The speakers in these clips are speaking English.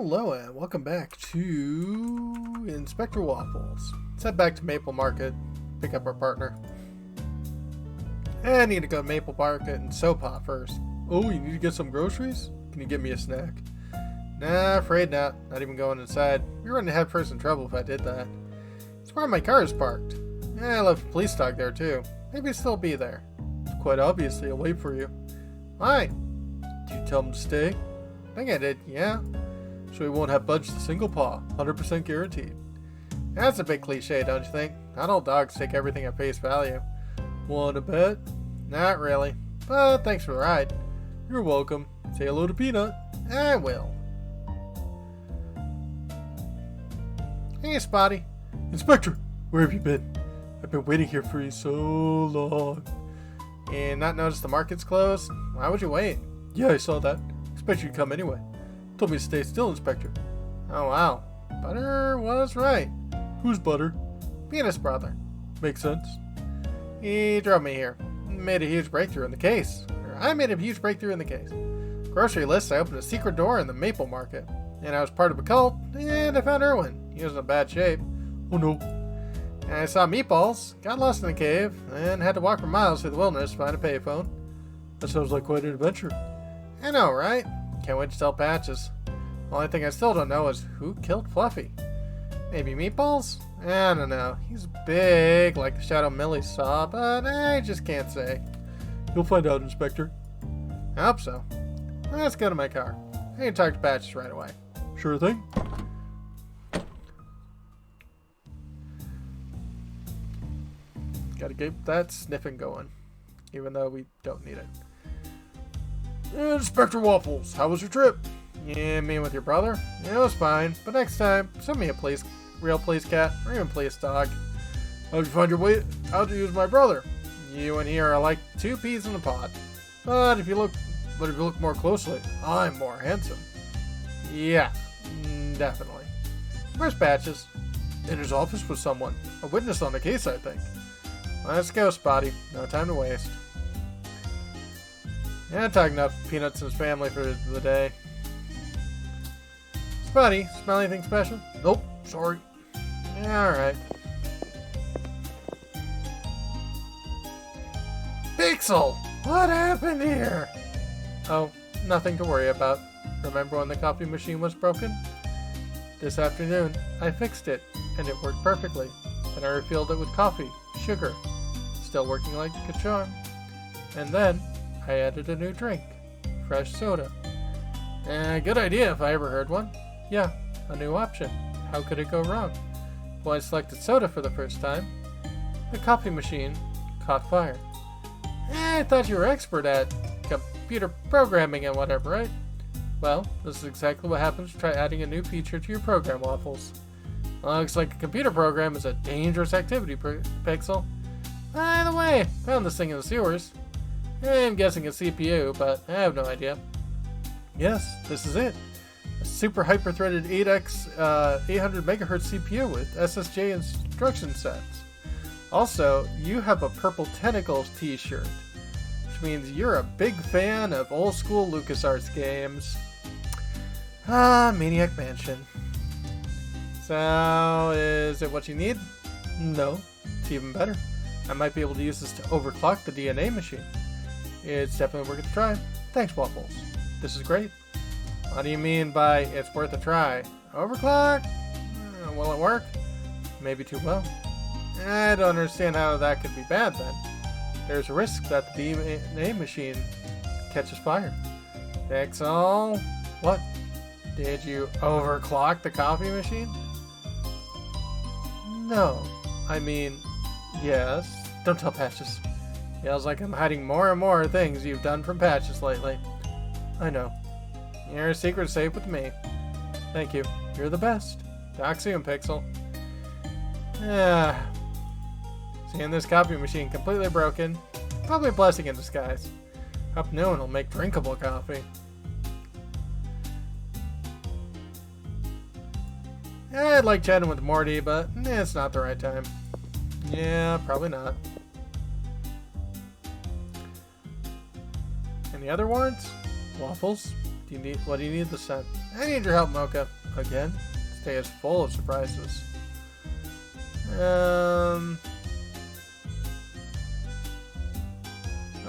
Hello and welcome back to Inspector Waffles. Let's head back to Maple Market, pick up our partner. I need to go to Maple Market and Sopa first. Oh, you need to get some groceries? Can you give me a snack? Nah, afraid not. Not even going inside. You're running headfirst in trouble if I did that. It's where my car is parked. I left a police dog there too. Maybe it'll still be there. Quite obviously, I'll wait for you. Why? Did you tell him to stay? I think I did, yeah. So he won't have budged a single paw. 100% guaranteed. That's a bit cliche, don't you think? Not all dogs take everything at face value. Want to bet? Not really. But thanks for the ride. You're welcome. Say hello to Peanut. I will. Hey, Spotty. Inspector, where have you been? I've been waiting here for you so long. And not noticed the market's closed? Why would you wait? Yeah, I saw that. Expect you to come anyway. Told me to stay still, Inspector. Oh, wow. Butter was right. Who's Butter? Peanut's brother. Makes sense. He drove me here. Made a huge breakthrough in the case. I made a huge breakthrough in the case. Grocery list, I opened a secret door in the Maple Market. And I was part of a cult, and I found Erwin. He was in bad shape. Oh no. And I saw Meatballs, got lost in the cave, and had to walk for miles through the wilderness to find a payphone. That sounds like quite an adventure. I know, right? Can't wait to tell Patches. Only thing I still don't know is who killed Fluffy. Maybe Meatballs? I don't know. He's big, like the Shadow Millie saw, but I just can't say. You'll find out, Inspector. I hope so. Let's go to my car. I need to talk to Patches right away. Sure thing. Gotta get that sniffing going, even though we don't need it. Inspector Waffles, how was your trip? Yeah, me with your brother? Yeah, it was fine, but next time, send me a real police cat, or even police dog. How'd you find your way out to use my brother? You and he are like two peas in a pod. But if you look more closely, I'm more handsome. Yeah, definitely. Where's Patches? In his office with someone. A witness on the case, I think. Let's go, Spotty. No time to waste. Yeah, talking up Peanuts and his family for the day. Spotty, smell anything special? Nope, sorry. Yeah, alright. Pixel! What happened here? Oh, nothing to worry about. Remember when the coffee machine was broken? This afternoon, I fixed it, and it worked perfectly. Then I refilled it with coffee, sugar, still working like a charm. And then, I added a new drink, fresh soda. Good idea if I ever heard one. Yeah, a new option. How could it go wrong? Well, I selected soda for the first time. The coffee machine caught fire. I thought you were expert at computer programming and whatever, right? Well, this is exactly what happens to try adding a new feature to your program, Waffles. Well, looks like a computer program is a dangerous activity, Pixel. By the way, found this thing in the sewers. I'm guessing a CPU, but I have no idea. Yes, this is it. A super hyper-threaded 8x 800 megahertz CPU with SSJ instruction sets. Also, you have a Purple Tentacles t-shirt, which means you're a big fan of old-school LucasArts games. Maniac Mansion. So, is it what you need? No, it's even better. I might be able to use this to overclock the DNA machine. It's definitely worth a try. Thanks, Waffles. This is great. What do you mean by it's worth a try? Overclock? Will it work? Maybe too well. I don't understand how that could be bad then. There's a risk that the DNA machine catches fire. Pixel? What? Did you overclock the coffee machine? No. I mean, yes. Don't tell Patches. Feels like I'm hiding more and more things you've done from Patches lately. I know. Your secret's safe with me. Thank you. You're the best. Talk soon, Pixel. Seeing this coffee machine completely broken, probably a blessing in disguise. Hope no one will make drinkable coffee. I'd like chatting with Morty, but it's not the right time. Yeah, probably not. Any other warrants? Waffles? What do you need this time? I need your help, Mocha. Again? This day is full of surprises.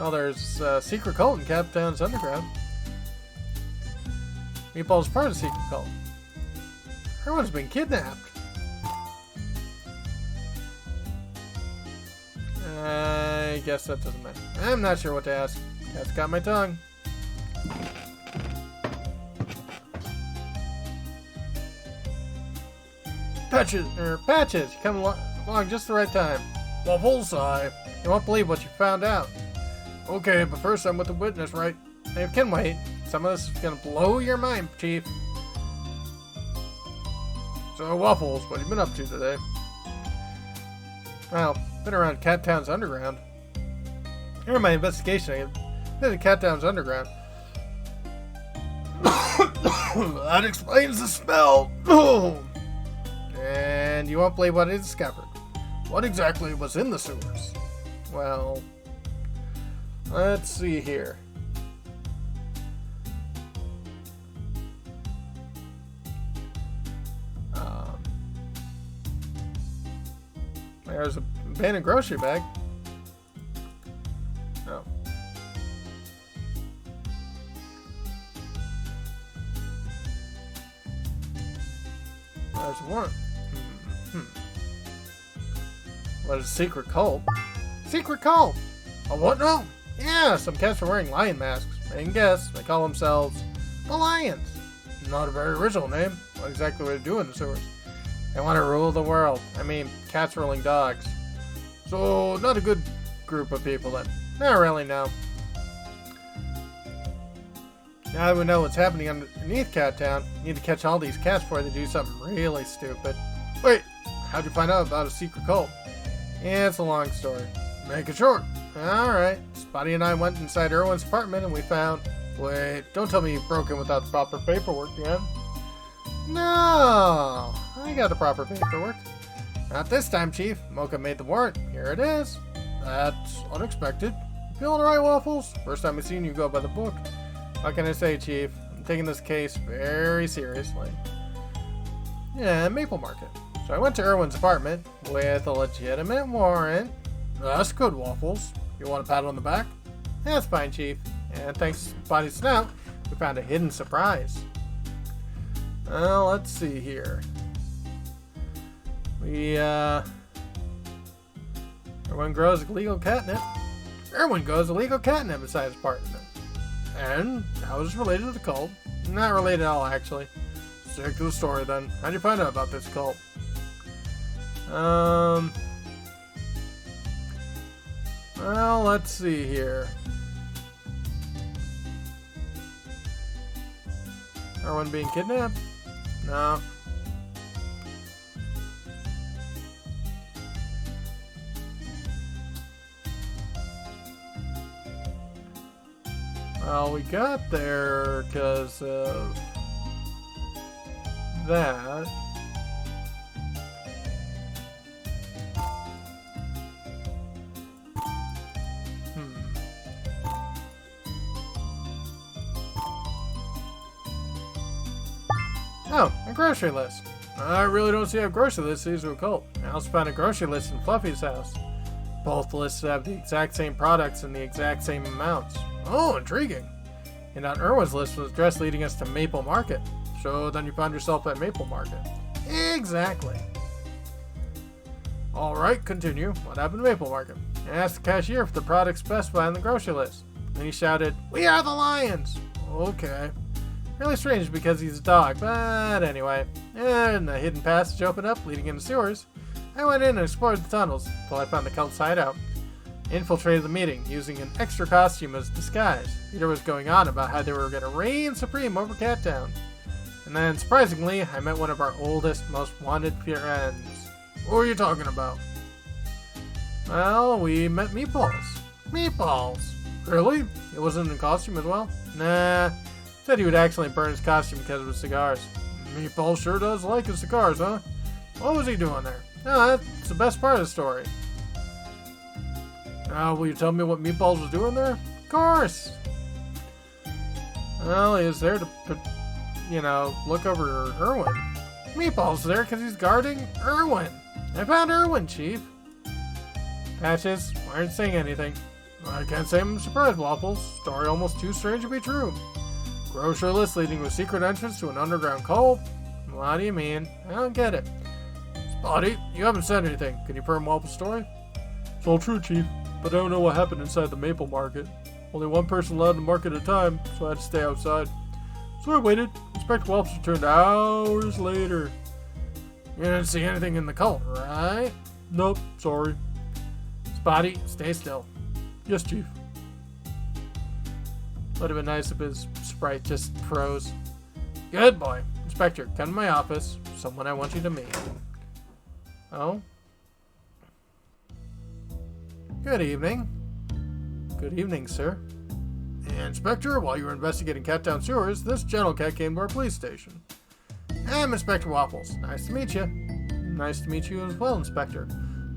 Oh, there's a secret cult in Captain's Underground. Meatball's part of the secret cult. Everyone's been kidnapped. I guess that doesn't matter. I'm not sure what to ask. That's got my tongue. Patches, you come along just the right time. Waffles, you won't believe what you found out. Okay, but first I'm with the witness, right? I can wait. Some of this is gonna blow your mind, Chief. So, Waffles, what have you been up to today? Well, been around Cattown's Underground. During my investigation, I visited Cattown's Underground. That explains the smell. And you won't believe what I discovered. What exactly was in the sewers? Well, let's see here. There's a abandoned grocery bag. Oh. There's one. What is a secret cult? Secret cult? Oh, what? No. Yeah, some cats are wearing lion masks. I can guess. They call themselves the Lions. Not a very original name. What exactly would they do in the sewers? They want to rule the world. I mean, cats ruling dogs. So, not a good group of people then. Not really, no. Now that we know what's happening underneath Cat Town, you need to catch all these cats before they do something really stupid. Wait, how'd you find out about a secret cult? Yeah, it's a long story. Make it short. Alright, Spotty and I went inside Erwin's apartment and we found... Wait, don't tell me you broke in without the proper paperwork, Dan. No, I got the proper paperwork. Not this time, Chief. Mocha made the warrant. Here it is. That's unexpected. Feeling alright, Waffles? First time I've seen you go by the book. What can I say, Chief? I'm taking this case very seriously. Yeah, Maple Market. So I went to Erwin's apartment with a legitimate warrant. That's good, Waffles. You want a pat on the back? That's fine, Chief. And thanks to Spotty's snout, we found a hidden surprise. Well, let's see here. Erwin grows illegal catnip. Erwin grows illegal catnip inside his apartment. And how is it related to the cult? Not related at all, actually. Stick to the story then. How'd you find out about this cult? Well, let's see here. Erwin being kidnapped? No. Well, we got there because of that. Oh, a grocery list. I really don't see how grocery list leads to a cult. I also found a grocery list in Fluffy's house. Both lists have the exact same products and the exact same amounts. Oh, intriguing. And on Erwin's list was address leading us to Maple Market. So then you found yourself at Maple Market. Exactly. Alright, continue. What happened to Maple Market? I asked the cashier for the products specified on the grocery list. Then he shouted, "We are the Lions!" Okay. Really strange because he's a dog, but anyway. And a hidden passage opened up leading into sewers. I went in and explored the tunnels until I found the cult's hideout. Infiltrated the meeting using an extra costume as disguise. Peter was going on about how they were going to reign supreme over Cat Town. And then, surprisingly, I met one of our oldest, most wanted friends. What are you talking about? Well, we met Meatballs. Meatballs? Really? He wasn't in costume as well? Nah. Said he would accidentally burn his costume because of his cigars. Meatballs sure does like his cigars, huh? What was he doing there? No, that's the best part of the story. Now, will you tell me what Meatballs was doing there? Of course! Well, he was there to look over Irwin. Meatball's there because he's guarding Irwin. I found Irwin, Chief. Patches, why aren't you saying anything? I can't say I'm surprised, Waffles. Story almost too strange to be true. Grocery list leading to a secret entrance to an underground cult? What do you mean? I don't get it. Spotty, you haven't said anything. Can you confirm Waffles' story? It's all true, Chief, but I don't know what happened inside the Maple Market. Only one person allowed to market at a time, so I had to stay outside. So I waited. Inspector Waffles returned hours later. You didn't see anything in the cult, right? Nope, sorry. Spotty, stay still. Yes, Chief. Would have been nice if his sprite just froze. Good boy. Inspector, come to my office. Someone I want you to meet. Oh? Good evening. Good evening, sir. Inspector, while you were investigating cat down sewers, this gentle cat came to our police station. I'm Inspector Waffles. Nice to meet you. Nice to meet you as well, Inspector.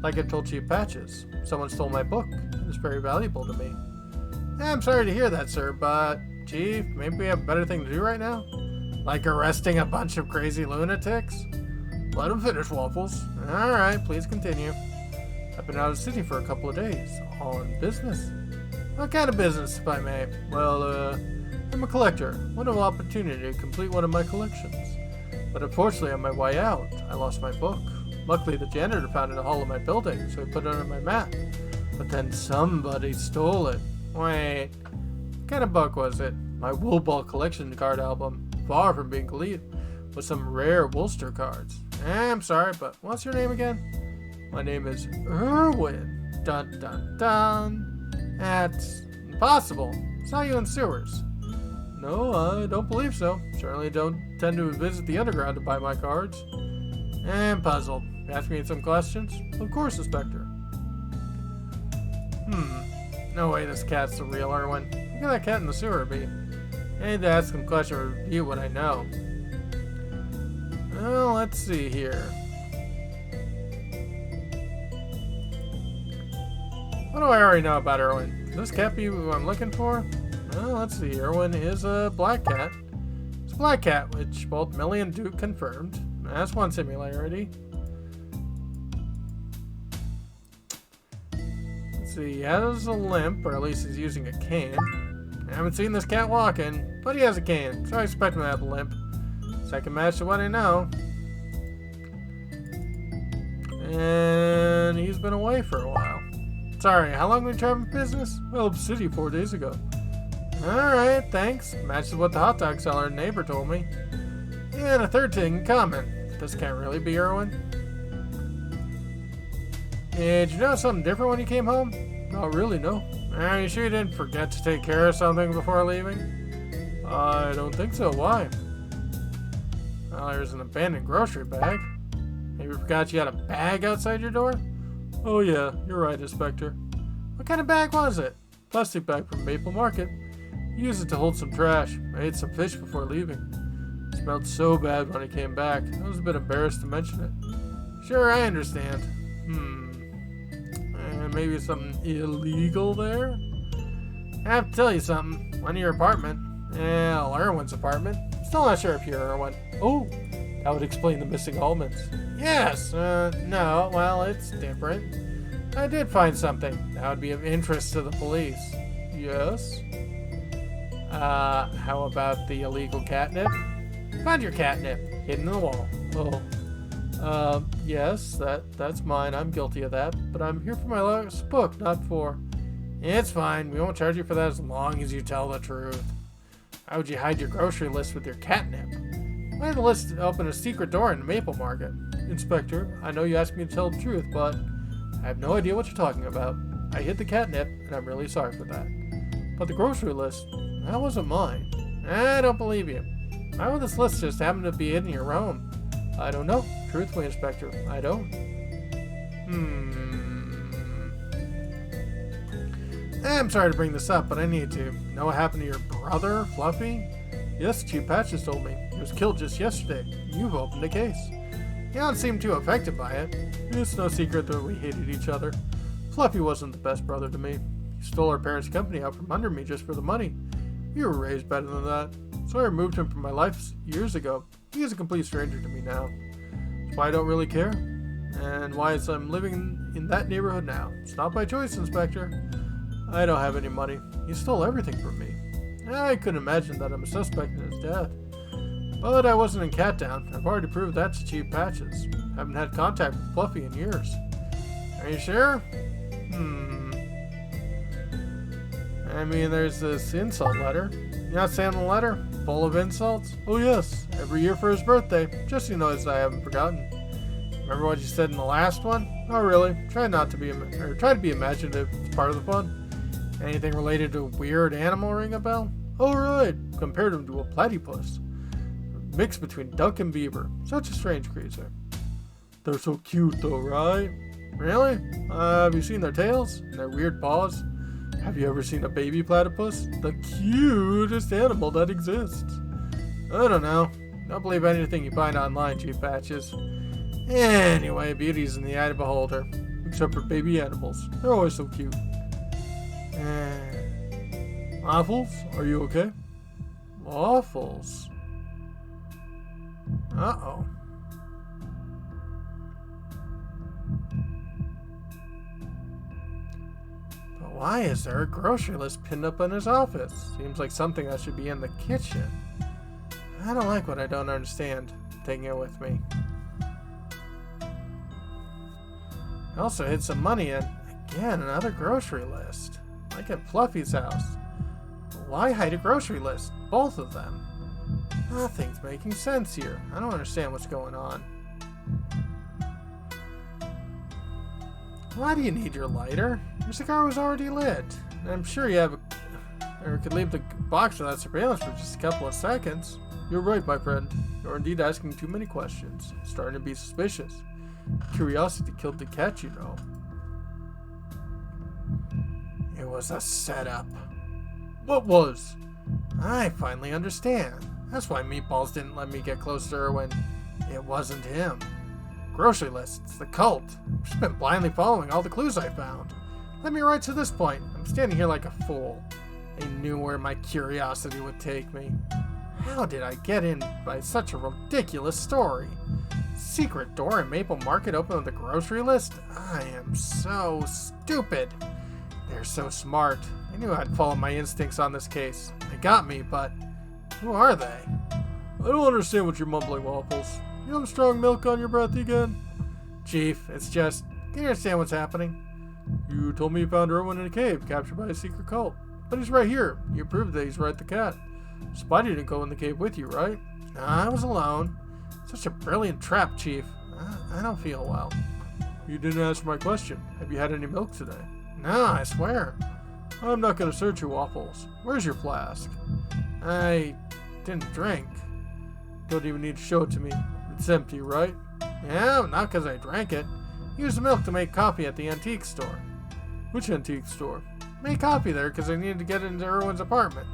Like I told Chief Patches, someone stole my book. It's very valuable to me. I'm sorry to hear that, sir, but Chief, maybe we have a better thing to do right now? Like arresting a bunch of crazy lunatics? Let him finish, Waffles. Alright, please continue. I've been out of the city for a couple of days. On business. What kind of business, if I may? Well, I'm a collector. Wonderful opportunity to complete one of my collections. But unfortunately, on my way out, I lost my book. Luckily, the janitor found it in the hall of my building, so he put it under my mat. But then somebody stole it. Wait, what kind of book was it? My Wool Ball collection card album. Far from being complete, with some rare Woolster cards. I'm sorry, but what's your name again? My name is Irwin. Dun dun dun. That's impossible. Saw you in sewers. No, I don't believe so. Certainly don't tend to visit the underground to buy my cards. I'm puzzled. Ask me some questions? Of course, Inspector. No way this cat's the real Irwin. Look at that cat in the sewer, B. I need to ask him a question or review what I know. Well, let's see here. What do I already know about Irwin? Can this cat be who I'm looking for? Well, let's see. Irwin is a black cat. It's a black cat, which both Millie and Duke confirmed. That's one similarity. Let's see. He has a limp, or at least he's using a cane. I haven't seen this cat walking, but he has a cane, so I expect him to have a limp. Second match to what I know. And he's been away for a while. Sorry, how long have we been traveling business? Well, the city 4 days ago. Alright, thanks. Matches what the hot dog seller neighbor told me. And a third thing in common. This can't really be Irwin. Did you notice something different when you came home? Not really, no. Are you sure you didn't forget to take care of something before leaving? I don't think so. Why? Well, there's an abandoned grocery bag. Maybe you forgot you had a bag outside your door? Oh yeah, you're right, Inspector. What kind of bag was it? Plastic bag from Maple Market. Used it to hold some trash. I ate some fish before leaving. It smelled so bad when I came back. I was a bit embarrassed to mention it. Sure, I understand. Maybe something illegal there? I have to tell you something. Went to your apartment. Well, Irwin's apartment. Still not sure if you're Irwin. Oh, that would explain the missing almonds. Yes, no, well, it's different. I did find something that would be of interest to the police. Yes? How about the illegal catnip? Found your catnip, hidden in the wall. Oh. Yes, that's mine. I'm guilty of that. But I'm here for my last book, not for... It's fine. We won't charge you for that as long as you tell the truth. How would you hide your grocery list with your catnip? Why did the list open a secret door in the Maple Market? Inspector, I know you asked me to tell the truth, but I have no idea what you're talking about. I hid the catnip, and I'm really sorry for that. But the grocery list, that wasn't mine. I don't believe you. Why would this list just happen to be in your room? I don't know. Truthfully, Inspector, I don't. I'm sorry to bring this up, but I need to. Know what happened to your brother, Fluffy? Yes, Chief Patches told me. He was killed just yesterday. You've opened a case. You don't seem too affected by it. It's no secret that we hated each other. Fluffy wasn't the best brother to me. He stole our parents' company out from under me just for the money. We were raised better than that. so I removed him from my life years ago. He is a complete stranger to me now. That's why I don't really care, and why I'm living in that neighborhood now. It's not by choice, Inspector. I don't have any money. He stole everything from me. I couldn't imagine that I'm a suspect in his death. But I wasn't in Cattown. I've already proved that to Chief Patches. Haven't had contact with Fluffy in years. Are you sure? I mean, there's this insult letter. You not saying the letter? Full of insults? Oh yes, every year for his birthday. Just so you know, I haven't forgotten. Remember what you said in the last one? Oh really? Try to be imaginative. It's part of the fun. Anything related to a weird animal ring a bell? Oh right, compared him to a platypus. Mix between duck and beaver. Such a strange creature. They're so cute though, right? Really? Have you seen their tails? And their weird paws? Have you ever seen a baby platypus? The cutest animal that exists. I don't know. Don't believe anything you find online, Chief Patches. Anyway, beauty's in the eye of the beholder. Except for baby animals. They're always so cute. Waffles? Are you okay? Waffles? Uh-oh. But why is there a grocery list pinned up in his office? Seems like something that should be in the kitchen. I don't like what I don't understand. I'm taking it with me. I also hid some money in, again, another grocery list. Like at Fluffy's house. Why hide a grocery list? Both of them. Nothing's making sense here. I don't understand what's going on. Why do you need your lighter? Your cigar was already lit. And I'm sure you have or could leave the box without surveillance for just a couple of seconds. You're right, my friend. You're indeed asking too many questions. Starting to be suspicious. Curiosity killed the cat, you know. It was a setup. What was? I finally understand. That's why Meatballs didn't let me get close to Irwin. It wasn't him. Grocery lists, the cult. I've just been blindly following all the clues I found. Let me right to this point. I'm standing here like a fool. I knew where my curiosity would take me. How did I get in by such a ridiculous story? Secret door in Maple Market open with a grocery list? I am so stupid. They're so smart. I knew I'd follow my instincts on this case. They got me, but who are they? I don't understand what you're mumbling, Waffles. You have strong milk on your breath again? Chief, it's just, do you understand what's happening? You told me you found Irwin in a cave, captured by a secret cult. But he's right here. You proved that he's right the cat. Spidey didn't go in the cave with you, right? No, I was alone. Such a brilliant trap, Chief. I don't feel well. You didn't answer my question. Have you had any milk today? No, I swear. I'm not going to search you, Waffles. Where's your flask? I didn't drink. Don't even need to show it to me. It's empty, right? Yeah, not because I drank it. Used the milk to make coffee at the antique store. Which antique store? Made coffee there because I needed to get into Irwin's apartment.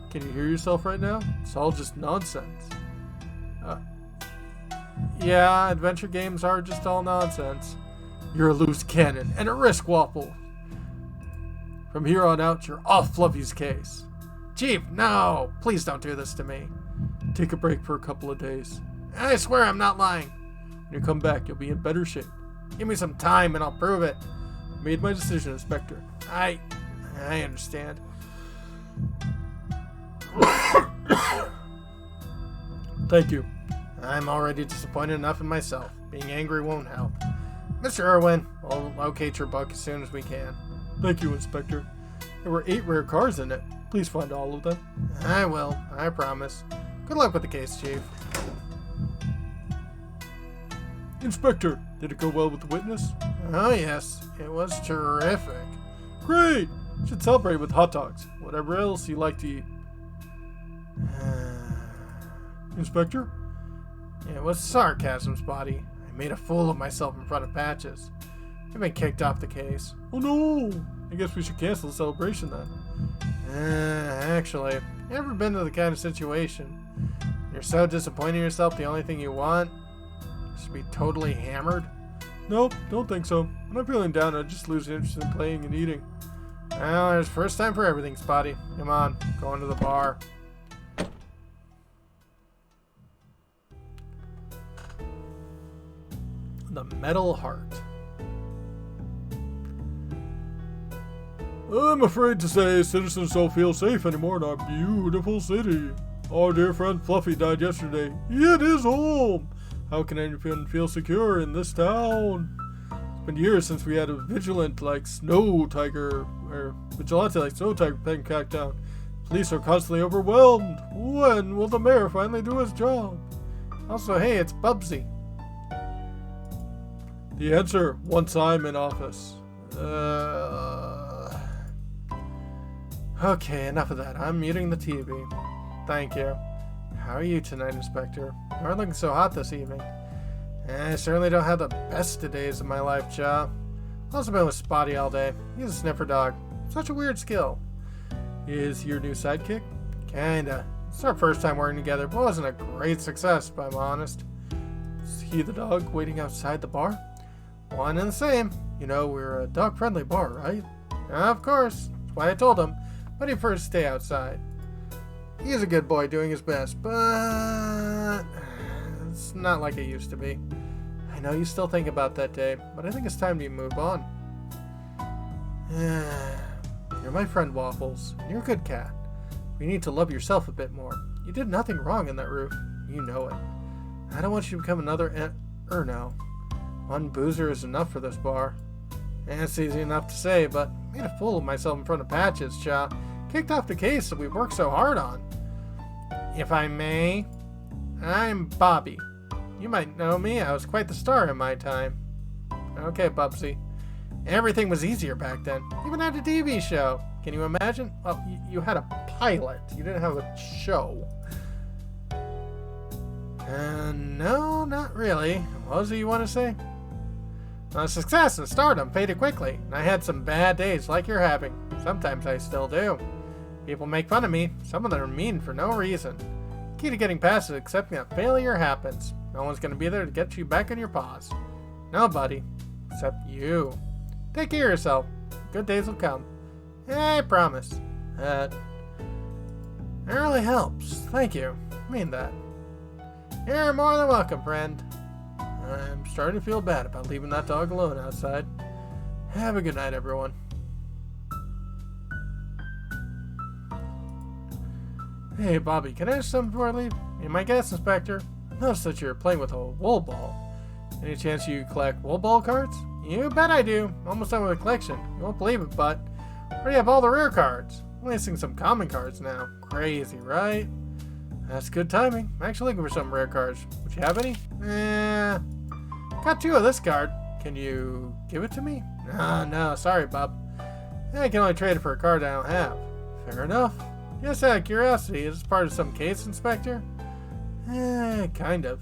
Can you hear yourself right now? It's all just nonsense. Yeah, adventure games are just all nonsense. You're a loose cannon and a risk, Waffle. From here on out, you're off Fluffy's case. Chief, no! Please don't do this to me. Take a break for a couple of days. I swear I'm not lying. When you come back, you'll be in better shape. Give me some time and I'll prove it. I made my decision, Inspector. I understand. Thank you. I'm already disappointed enough in myself. Being angry won't help. Mr. Irwin, we'll locate your book as soon as we can. Thank you, Inspector. There were 8 rare cars in it. Please find all of them. I will. I promise. Good luck with the case, Chief. Inspector, did it go well with the witness? Oh, yes. It was terrific. Great! You should celebrate with hot dogs. Whatever else you like to eat. Inspector? It was sarcasm, Spotty. I made a fool of myself in front of Patches. I've been kicked off the case. Oh no! I guess we should cancel the celebration then. Actually, you ever been to the kind of situation you're so disappointed in yourself the only thing you want is to be totally hammered? Nope, don't think so. When I'm feeling down, I just lose interest in playing and eating. Well, there's first time for everything, Spotty. Come on, going to the bar. the Metal Heart. I'm afraid to say citizens don't feel safe anymore in our beautiful city. Our dear friend Fluffy died yesterday. It is home. How can anyone feel secure in this town? It's been years since we had a vigilante like Snow Tiger pen crack down. Police are constantly overwhelmed. When will the mayor finally do his job? Also, hey, it's Bubsy. The answer, once I'm in office. Okay, enough of that. I'm muting the TV. Thank you. How are you tonight, Inspector? You aren't looking so hot this evening. I certainly don't have the best of days of my life, Cha. I've also been with Spotty all day. He's a sniffer dog. Such a weird skill. Is your new sidekick? Kinda. It's our first time working together, but it wasn't a great success, if I'm honest. Is he the dog waiting outside the bar? One and the same. You know, we're a dog-friendly bar, right? Of course. That's why I told him. But he prefers to stay outside. He's a good boy doing his best, but it's not like it used to be. I know you still think about that day, but I think it's time to move on. You're my friend, Waffles. You're a good cat. You need to love yourself a bit more. You did nothing wrong in that roof. You know it. I don't want you to become another Erno. One boozer is enough for this bar. It's easy enough to say, but I made a fool of myself in front of Patches, Cha. Kicked off the case that we worked so hard on. If I may, I'm Bobby. You might know me. I was quite the star in my time. Okay, Bubsy. Everything was easier back then. Even had a TV show. Can you imagine? Well, you had a pilot. You didn't have a show. No, not really. What was it you want to say? Success and stardom faded quickly, and I had some bad days like you're having. Sometimes I still do. People make fun of me. Some of them are mean for no reason. Key to getting past is accepting that failure happens. No one's going to be there to get you back on your paws. Nobody. Except you. Take care of yourself. Good days will come. I promise. That really helps. Thank you. I mean that. You're more than welcome, friend. I'm starting to feel bad about leaving that dog alone outside. Have a good night, everyone. Hey, Bobby, can I ask something before I leave? Hey, my gas inspector. I noticed that you're playing with a wool ball. Any chance you collect wool ball cards? You bet I do. Almost done with a collection. You won't believe it, but I already have all the rare cards. I'm missing some common cards now. Crazy, right? That's good timing. I'm actually looking for some rare cards. Would you have any? Got 2 of this card. Can you give it to me? No, sorry, Bob. I can only trade it for a card I don't have. Fair enough. Just out of curiosity, is this part of some case, Inspector? Kind of.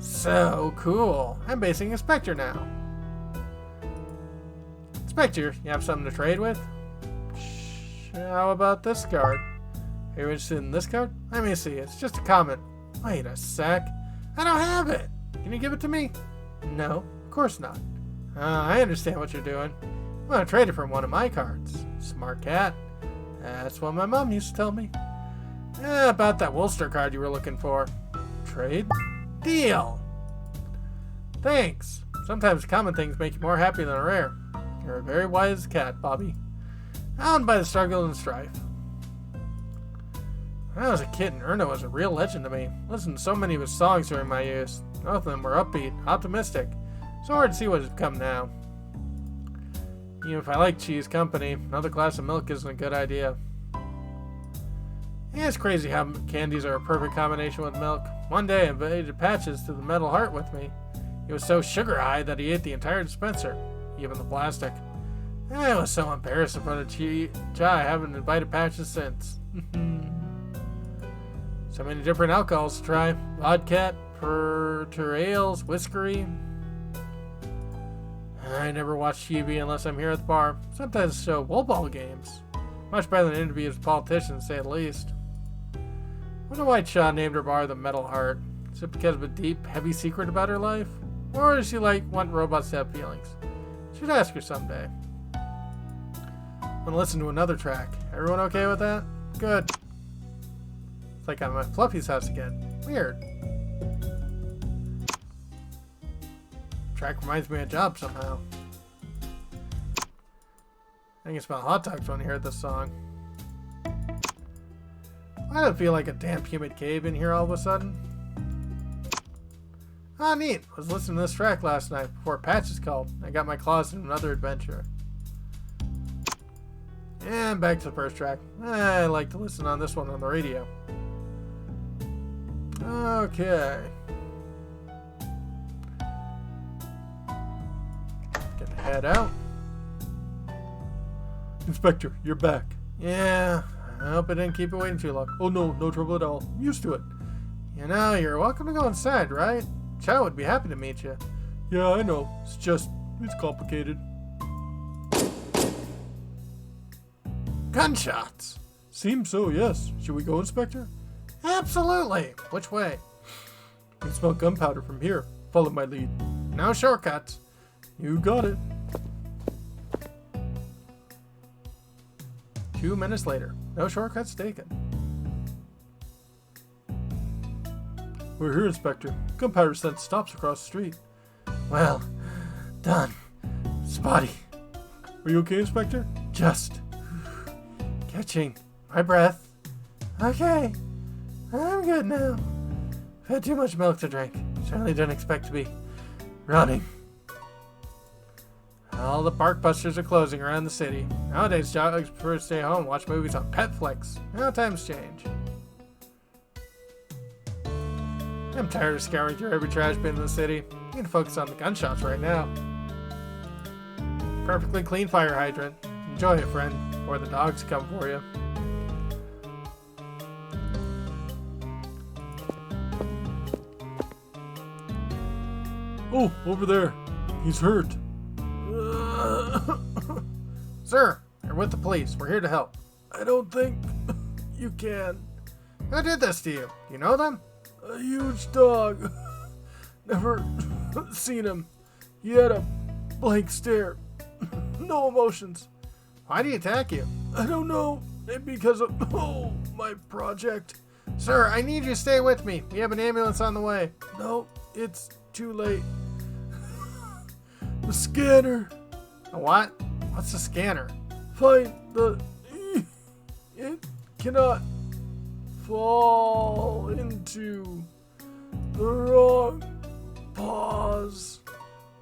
So cool. I'm basing Inspector now. Inspector, you have something to trade with? How about this card? Are you interested in this card? Let me see. It's just a comment. Wait a sec. I don't have it. Can you give it to me? No, of course not. I understand what you're doing. I'm going to trade it for one of my cards. Smart cat. That's what my mom used to tell me. About that Wolster card you were looking for. Trade? Deal! Thanks. Sometimes common things make you more happy than rare. You're a very wise cat, Bobby. Bound by the struggle and strife. When I was a kid, Erno was a real legend to me. Listened to so many of his songs during my youth. Both of them were upbeat, optimistic. So hard to see what has become now. Even if I like cheese company, another glass of milk isn't a good idea. Yeah, it's crazy how candies are a perfect combination with milk. One day I invited Patches to the Metal Heart with me. He was so sugar high that he ate the entire dispenser, even the plastic. I was so embarrassed in front of Chai. I haven't invited Patches since. So many different alcohols to try. Vodka, ales, whiskery. I never watch TV unless I'm here at the bar. Sometimes show wool ball games. Much better than interviews with politicians, to say the least. Wonder why Cha named her bar the Metal Heart. Is it because of a deep, heavy secret about her life? Or does she want robots to have feelings? Should ask her someday. I'm gonna listen to another track. Everyone okay with that? Good. It's like I'm at Fluffy's house again. Weird. Track reminds me of a job somehow. I can smell hot dogs when I hear this song. Why do I feel like a damp, humid cave in here all of a sudden? Ah, neat. I was listening to this track last night before Patches called. I got my claws in another adventure. And back to the first track. I like to listen on this one on the radio. Okay. Gonna head out. Inspector, you're back. Yeah, I hope I didn't keep you waiting too long. Oh no, no trouble at all. I'm used to it. You know, you're welcome to go inside, right? Chow would be happy to meet you. Yeah, I know. It's complicated. Gunshots! Seems so, yes. Should we go, Inspector? Absolutely! Which way? You can smell gunpowder from here. Follow my lead. No shortcuts. You got it. 2 minutes later. No shortcuts taken. We're here, Inspector. Gunpowder scent stops across the street. Well, done. Spotty. Are you okay, Inspector? Just catching my breath. Okay. I'm good now. I've had too much milk to drink. Certainly didn't expect to be running. All the barkbusters are closing around the city. Nowadays, dogs prefer to stay home and watch movies on Petflix. Now times change. I'm tired of scouring through every trash bin in the city. I need to focus on the gunshots right now. Perfectly clean fire hydrant. Enjoy it, friend, or the dogs come for you. Oh, over there. He's hurt. Sir, you're with the police. We're here to help. I don't think you can. Who did this to you? You know them? A huge dog. Never seen him. He had a blank stare. No emotions. Why did he attack you? I don't know. Maybe because of my project. Sir, I need you to stay with me. We have an ambulance on the way. No, it's too late. The scanner. A what? What's the scanner? Find the... It cannot fall into the wrong pause.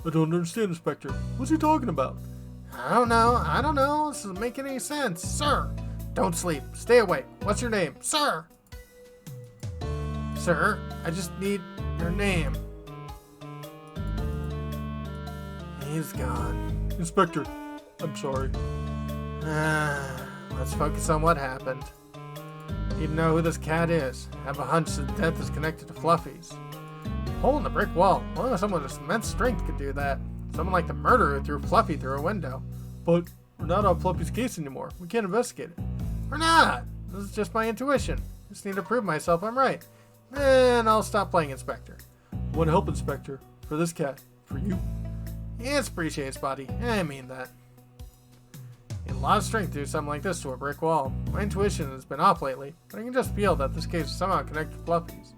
I don't understand, Inspector. What's he talking about? I don't know. This doesn't make any sense. Sir, don't sleep. Stay awake. What's your name? Sir! Sir, I just need your name. He's gone. Inspector, I'm sorry. Let's focus on what happened. Need to know who this cat is. I have a hunch that death is connected to Fluffy's. Hole in the brick wall. Only someone with immense strength could do that. Someone like the murderer threw Fluffy through a window. But we're not on Fluffy's case anymore. We can't investigate it. We're not. This is just my intuition. Just need to prove myself I'm right. Then I'll stop playing Inspector. I want to help, Inspector. For this cat. For you. Yeah, it's appreciated, Spotty. I mean that. A lot of strength to do something like this to a brick wall. My intuition has been off lately, but I can just feel that this case is somehow connected to Fluffy's.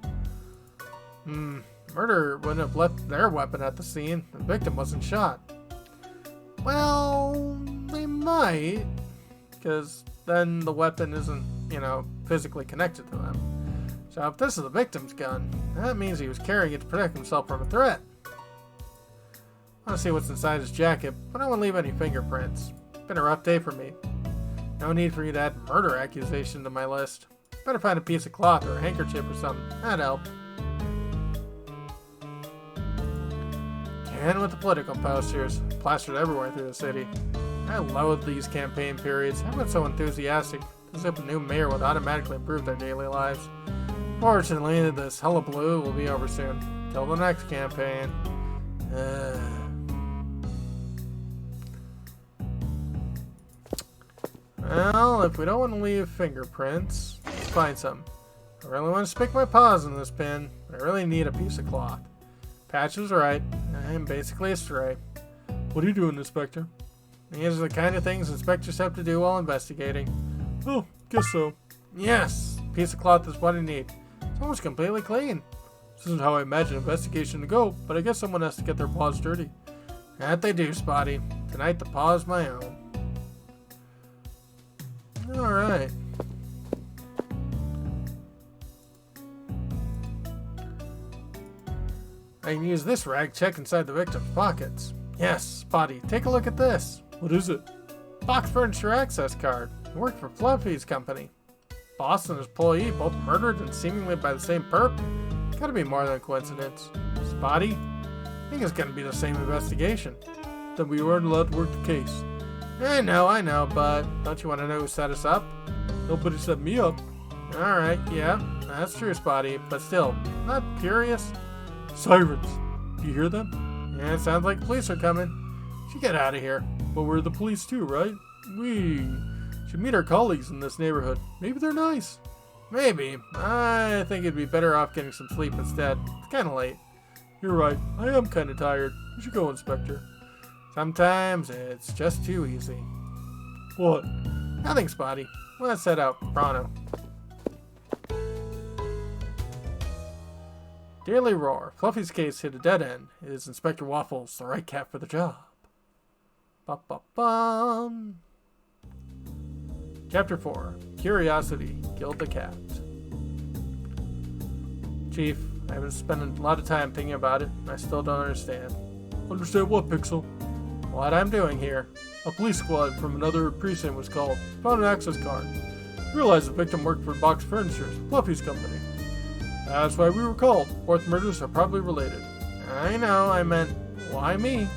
Murderer wouldn't have left their weapon at the scene. The victim wasn't shot. Well, they might, because then the weapon isn't, physically connected to them. So if this is the victim's gun, that means he was carrying it to protect himself from a threat. I want to see what's inside his jacket, but I won't leave any fingerprints. Been a rough day for me. No need for you to add murder accusation to my list. Better find a piece of cloth or a handkerchief or something. That'd help. And with the political posters plastered everywhere through the city. I loathe these campaign periods. I've been so enthusiastic as if a new mayor would automatically improve their daily lives. Fortunately, this hullabaloo will be over soon. Till the next campaign. Well, if we don't want to leave fingerprints, let's find some. I really want to stick my paws in this pen, but I really need a piece of cloth. Patch was right. I'm basically a stray. What are you doing, Inspector? These are the kind of things inspectors have to do while investigating. Oh, guess so. Yes, piece of cloth is what I need. It's almost completely clean. This isn't how I imagine investigation to go, but I guess someone has to get their paws dirty. That they do, Spotty. Tonight the paw's my own. Alright. I can use this rag to check inside the victim's pockets. Yes, Spotty, take a look at this. What is it? Box furniture access card. It worked for Fluffy's company. Boss and his employee both murdered and seemingly by the same perp? Gotta be more than a coincidence. Spotty? I think it's gonna be the same investigation. Then we weren't allowed to work the case. I know, but don't you want to know who set us up? Nobody set me up. Alright, yeah, that's true, Spotty, but still, not curious? Sirens. Do you hear them? Yeah, it sounds like the police are coming. Should get out of here. But we're the police too, right? We should meet our colleagues in this neighborhood. Maybe they're nice. Maybe. I think it'd be better off getting some sleep instead. It's kind of late. You're right. I am kind of tired. We should go, Inspector. Sometimes it's just too easy. What? Nothing, Spotty. Let's set out. Pronto. Daily Roar. Fluffy's case hit a dead end. Is Inspector Waffles the right cat for the job? Ba-ba-bum. Chapter 4. Curiosity killed the cat. Chief, I've been spending a lot of time thinking about it, and I still don't understand. Understand what, Pixel? What I'm doing here. A police squad from another precinct was called. Found an access card. Realized the victim worked for Box Furniture, Fluffy's company. That's why we were called. Both murders are probably related. I know, I meant, why me?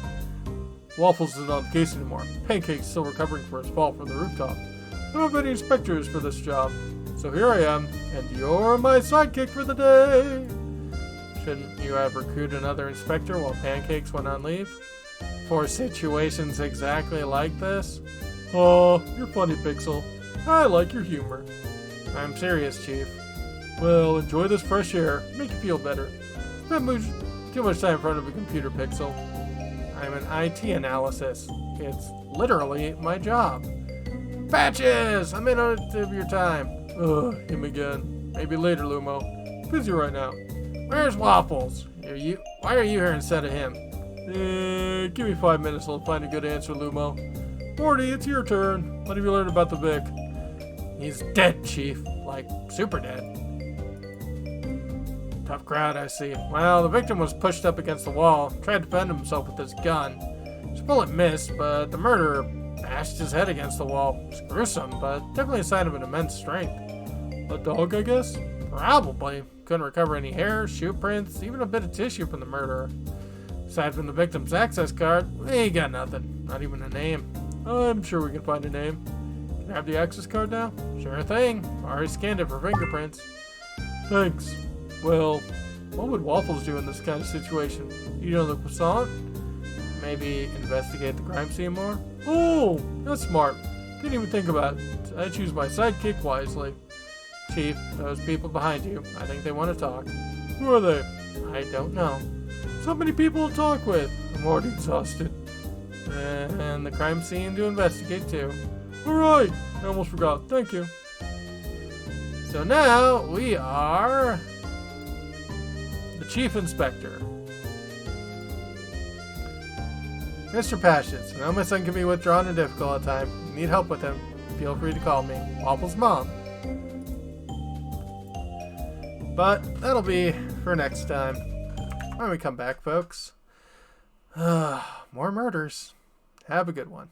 Waffles isn't on the case anymore. Pancake's still recovering from his fall from the rooftop. I don't have any inspectors for this job. So here I am, and you're my sidekick for the day. Shouldn't you have recruited another inspector while Pancakes went on leave? For situations exactly like this? Oh, you're funny, Pixel. I like your humor. I'm serious, Chief. Well, enjoy this fresh air. Make you feel better. Spend too much time in front of a computer, Pixel. I'm an IT analysis. It's literally my job. Patches! I'm in on it of your time. Ugh, him again. Maybe later, Lumo. Busy right now. Where's Waffles? Why are you here instead of him? Give me 5 minutes, I'll find a good answer, Lumo. Morty, it's your turn. What have you learned about the Vic? He's dead, Chief. Like, super dead. Tough crowd, I see. Well, the victim was pushed up against the wall, tried to defend himself with his gun. His bullet missed, but the murderer bashed his head against the wall. It's gruesome, but definitely a sign of an immense strength. A dog, I guess? Probably. Couldn't recover any hair, shoe prints, even a bit of tissue from the murderer. Aside from the victim's access card, we ain't got nothing. Not even a name. I'm sure we can find a name. Can I have the access card now? Sure thing. Already scanned it for fingerprints. Thanks. Well, what would Waffles do in this kind of situation? Eat on the croissant? Maybe investigate the crime scene more? Oh, that's smart. Didn't even think about it. I choose my sidekick wisely. Chief, those people behind you, I think they want to talk. Who are they? I don't know. So many people to talk with. I'm already exhausted. And the crime scene to investigate too. Alright, I almost forgot. Thank you. So now we are the Chief Inspector. Mr. Patches, I know my son can be withdrawn and difficult at times. If you need help with him, feel free to call me. Waffles' mom. But that'll be for next time. When we come back, folks. More murders. Have a good one.